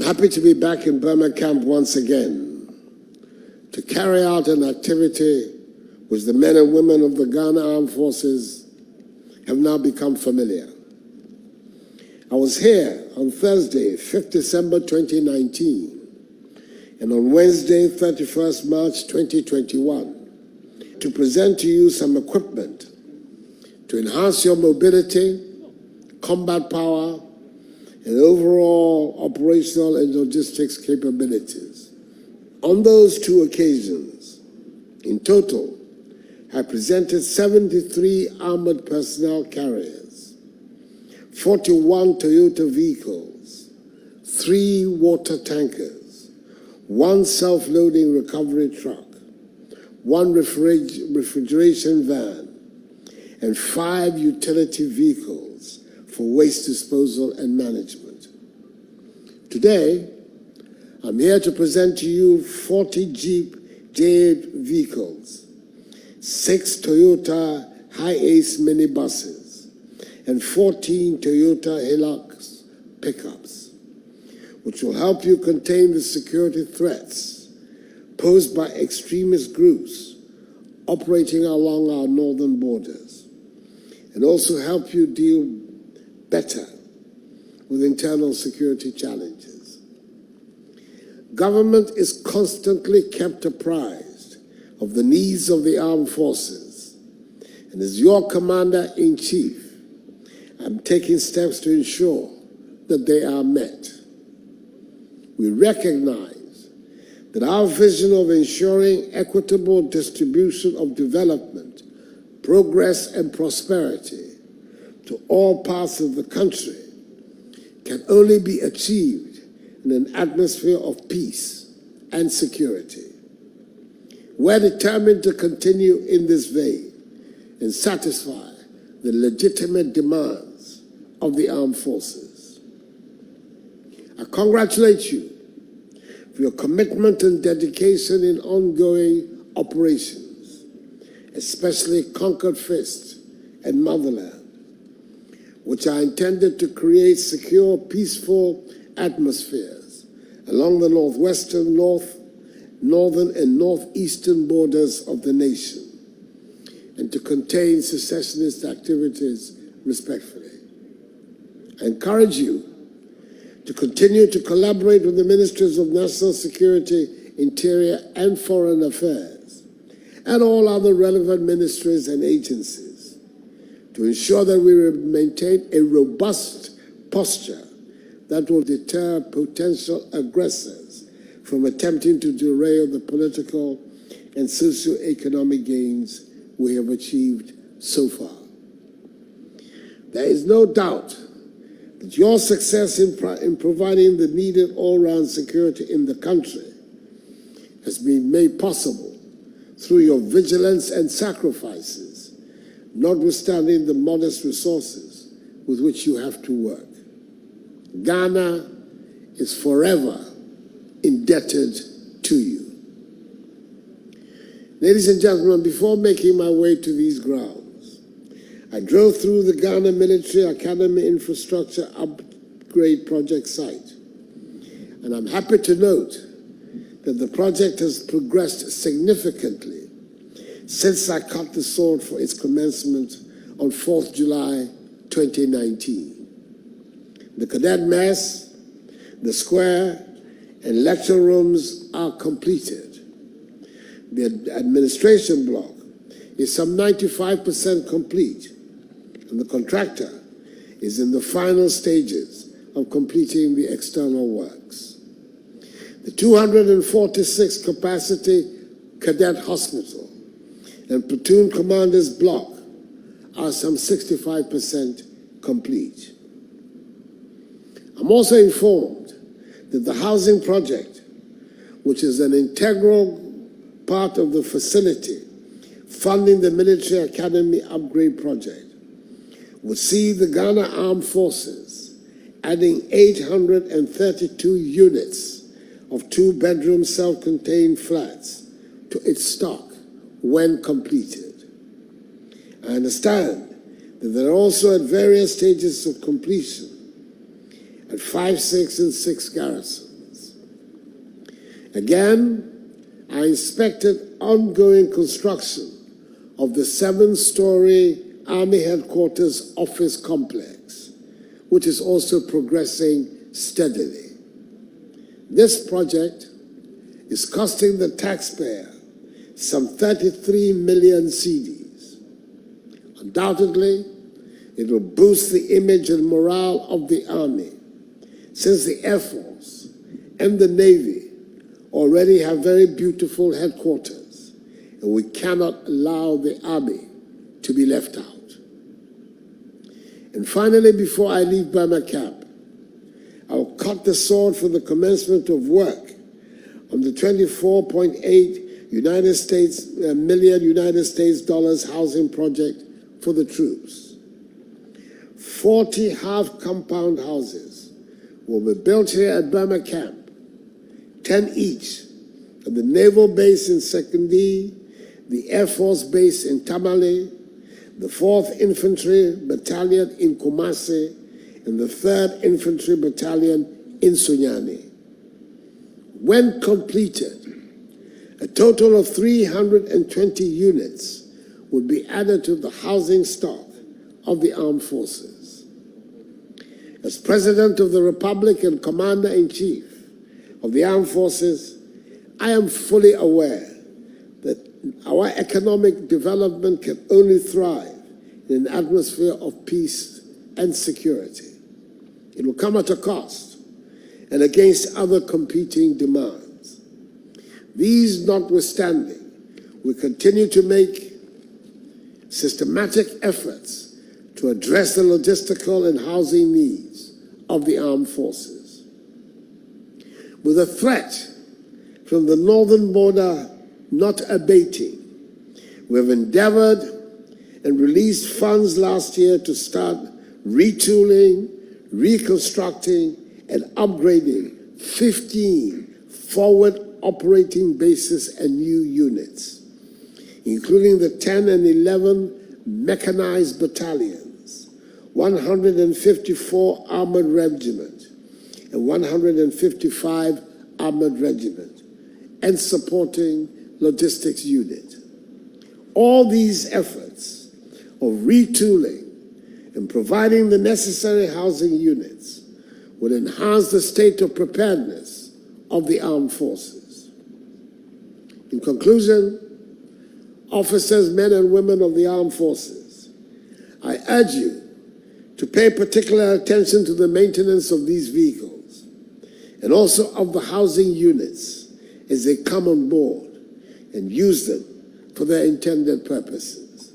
happy to be back in Burma camp once again to carry out an activity which the men and women of the Ghana Armed Forces have now become familiar. I was here on Thursday, 5th December 2019, and on Wednesday, 31st March 2021, to present to you some equipment to enhance your mobility, combat power, and overall operational and logistics capabilities. On those two occasions, in total, I presented 73 armored personnel carriers, 41 Toyota vehicles, 3 water tankers, 1 self-loading recovery truck, 1 refrigeration van, and 5 utility vehicles for waste disposal and management. Today, I'm here to present to you 40 Jeep J8 vehicles, 6 Toyota Hi-Ace minibuses, and 14 Toyota Hilux pickups, which will help you contain the security threats posed by extremist groups operating along our northern borders, and also help you deal better with internal security challenges. Government is constantly kept apprised of the needs of the armed forces, and as your Commander-in-Chief, I'm taking steps to ensure that they are met. We recognize that our vision of ensuring equitable distribution of development, progress, and prosperity to all parts of the country can only be achieved in an atmosphere of peace and security. We're determined to continue in this vein and satisfy the legitimate demands of the armed forces. I congratulate you for your commitment and dedication in ongoing operations, especially Conquered Fist and Motherland, which are intended to create secure, peaceful atmospheres along the northwestern, northern, and northeastern borders of the nation, and to contain secessionist activities respectfully. I encourage you to continue to collaborate with the Ministries of National Security, Interior, and Foreign Affairs, and all other relevant ministries and agencies to ensure that we maintain a robust posture that will deter potential aggressors from attempting to derail the political and socio-economic gains we have achieved so far. There is no doubt that your success in providing the needed all-round security in the country has been made possible through your vigilance and sacrifices, notwithstanding the modest resources with which you have to work. Ghana is forever indebted to you. Ladies and gentlemen, before making my way to these grounds, I drove through the Ghana Military Academy Infrastructure Upgrade Project site, and I'm happy to note that the project has progressed significantly since I cut the sword for its commencement on 4th July 2019. The cadet mess, the square, and lecture rooms are completed. The administration block is some 95% complete, and the contractor is in the final stages of completing the external works. The 246 capacity cadet hospital and platoon commander's block are some 65% complete. I'm also informed that the housing project, which is an integral part of the facility funding the Military Academy Upgrade Project, will see the Ghana Armed Forces adding 832 units of 2-bedroom self-contained flats to its stock when completed. I understand that they're also at various stages of completion at 5, 6, and 6 Garrison. Again, I inspected ongoing construction of the 7-story Army Headquarters office complex, which is also progressing steadily. This project is costing the taxpayer some 33 million cedis. Undoubtedly, it will boost the image and morale of the Army, since the Air Force and the Navy already have very beautiful headquarters, and we cannot allow the Army to be left out. And finally, before I leave Burma camp, I will cut the sword for the commencement of work on the $24.8 million United States dollars housing project for the troops. 40 half-compound houses will be built here at Burma camp, 10 each at the Naval Base in Sekindi, the Air Force Base in Tamale, the 4th Infantry Battalion in Kumasi, and the 3rd Infantry Battalion in Sunyani. When completed, a total of 320 units would be added to the housing stock of the armed forces. As President of the Republic and Commander-in-Chief of the armed forces, I am fully aware that our economic development can only thrive in an atmosphere of peace and security. It will come at a cost and against other competing demands. These notwithstanding, we continue to make systematic efforts to address the logistical and housing needs of the armed forces. With a threat from the northern border not abating, we have endeavored and released funds last year to start retooling, reconstructing, and upgrading 15 forward operating bases and new units, including the 10 and 11 mechanized battalions, 154 Armored Regiment, and 155 Armored Regiment, and supporting logistics unit. All these efforts of retooling and providing the necessary housing units will enhance the state of preparedness of the armed forces. In conclusion, officers, men and women of the armed forces, I urge you to pay particular attention to the maintenance of these vehicles and also of the housing units as they come on board and use them for their intended purposes.